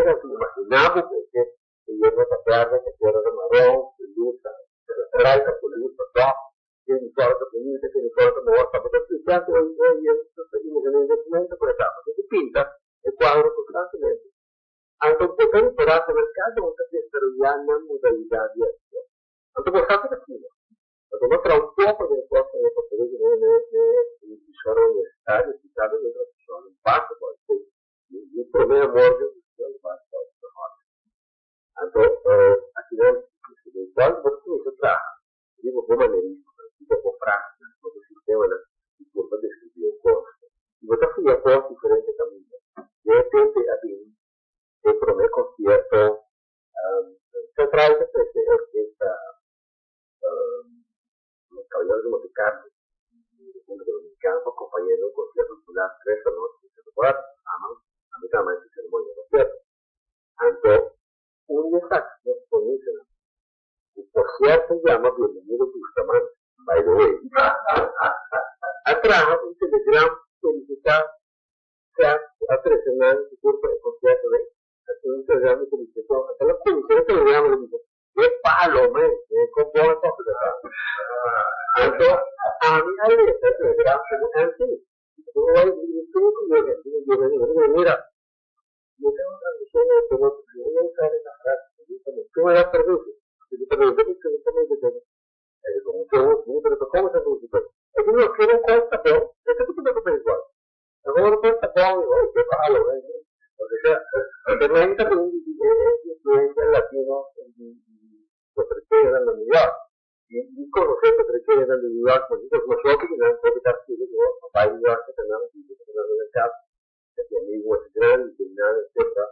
Venezuela, si imaginamos que viene a tarde, que quiere de marrón, que lucha, que retrata, que lucha, que importa, que lucha, que importa, morta, porque explicando hoy seguimos en el documento por etapas, que se pinta el cuadro constantemente. Aunque potendo operato nel caso non sapessero gli anni a modalità di azione. Tanto portato da fino. Perché tra un poco del corso del potere ci sono universitari, cittadini dentro ci sono un passo, poi il problema morge, il passo, tanto aquí no se igual por eso se trabaja. Digo, como le digo, tipo práctica, como sistema de tiempo de estudio costo. Y voy a estudiar cosas diferentes también. De repente, a mí, dentro del concierto, se trae de orquesta, los caballeros de Montecarlo, de República Dominicana, acompañando un concierto popular 3 noches, se recuerda, a mí también se ceremonia de concierto. Entonces, un desastre buenísimo. Y por cierto, se llama Bienvenido Bustamante, by the way. Atrás, un telegram solicitado, a presionar el curso de concierto de un telegram de solicitación. Hasta la comisión de telegram le dice, ¡qué palo, me! ¿Cómo voy a hacer? Entonces, a mí hay ese telegram como antes. Mira, yo tengo una visión de que no voy a usar esa frase. ¿Tú me das permiso? Si te pregunté absolutamente todo. Como yo, pero ¿cómo se produce? Es uno que no cuesta, pero es que tú te preocupas igual. Luego no cuesta, pero qué palo, o sea, porque no hay influencia latino en los trecheros de la unidad. Y conocer los trecheros de la unidad, pues nosotros que tenemos que estar aquí, papá y yo que tenemos en el caso, que mi amigo es grande, etcétera.